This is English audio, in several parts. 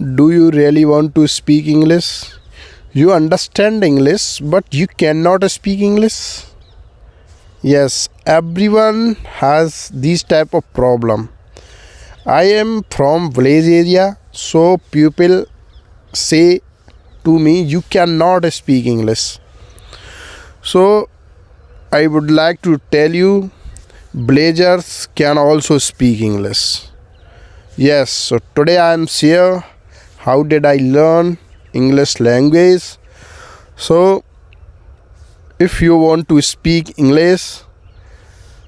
Do you really want to speak English? You understand English, but you cannot speak English? Yes, everyone has this type of problem. I am from village area, so people say to me, you cannot speak English. So I would like to tell you, villagers can also speak English. Yes, so today I am here. How did I learn English language? So if you want to speak English,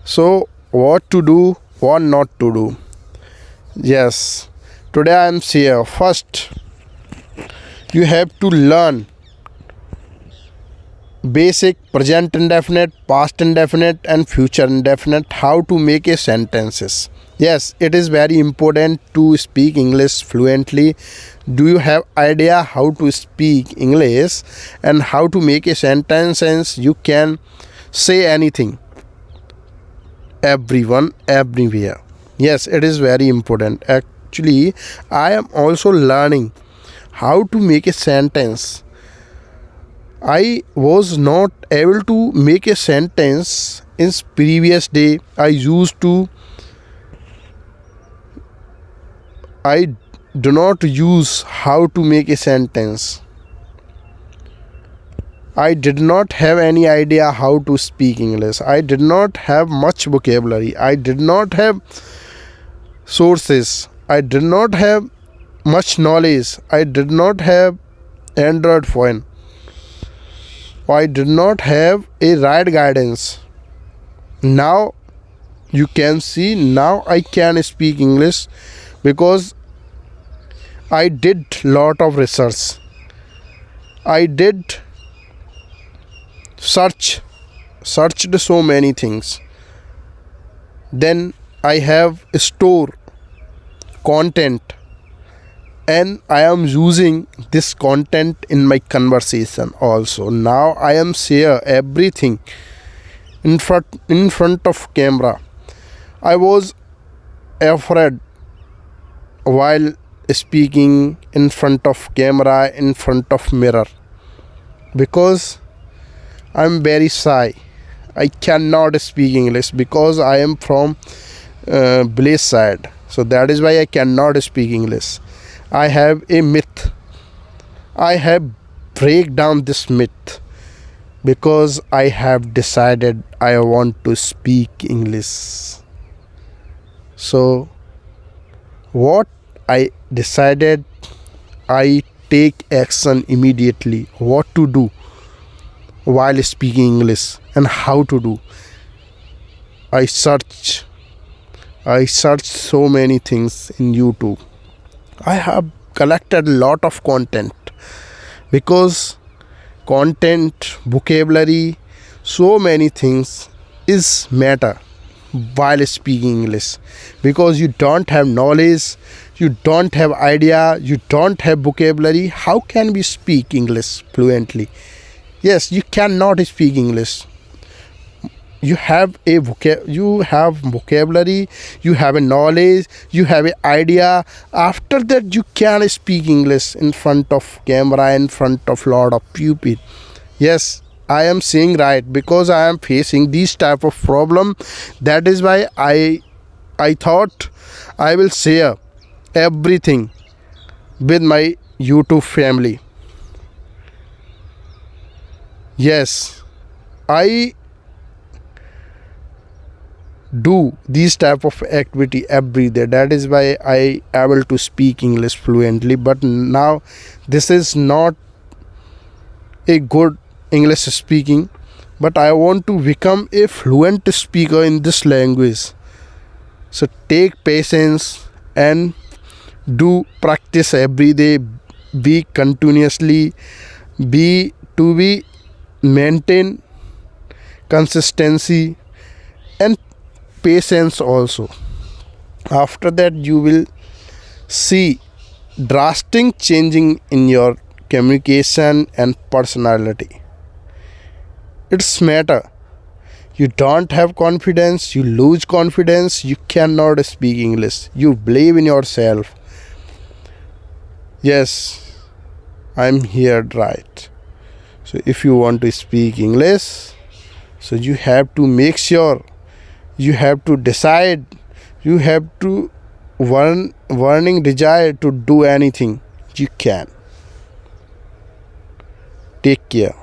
so what to do, what not to do? Yes, today I am here. First, you have to learn basic present indefinite, past indefinite and future indefinite, how to make a sentences. Yes, it is very important to speak English fluently. Do you have idea how to speak English and how to make a sentence and you can say anything, everyone, everywhere? Yes, it is very important. Actually, I am also learning how to make a sentence. I was not able to make a sentence in previous day. I do not use how to make a sentence. I did not have any idea how to speak English. I did not have much vocabulary. I did not have sources. I did not have much knowledge. I did not have Android phone. I did not have a right guidance. Now you can see, now I can speak English because I did lot of research. I did searched so many things. Then I have store content and I am using this content in my conversation also. Now I am share everything in front of camera. I was afraid while speaking in front of camera, in front of mirror, because I am very shy. I cannot speak English because I am from village side. So that is why I cannot speak English. I have a myth. I have break down this myth because I have decided I want to speak English. So what I decided, I take action immediately. What to do while speaking English and how to do. I search so many things in YouTube. I have collected a lot of content because content, vocabulary, so many things is matter while speaking English, because you don't have knowledge, you don't have idea, you don't have vocabulary. How can we speak English fluently? Yes, you cannot speak English. You have vocabulary, you have a knowledge, you have an idea. After that you can speak English in front of camera, in front of lot of people. Yes, I am saying right because I am facing this type of problem. That is why I thought I will share everything with my YouTube family. Yes, I do this type of activity every day. That is why I able to speak English fluently. But now this is not a good English speaking, but I want to become a fluent speaker in this language. So take patience and do practice every day. Be continuously, be maintain consistency and patience also. After that you will see drastic changing in your communication and personality. It's matter. You don't have confidence, you lose confidence, you cannot speak English. You believe in yourself. Yes, I'm here, right? So if you want to speak English, so you have to make sure, you have to decide, you have to warning desire to do anything you can. Take care.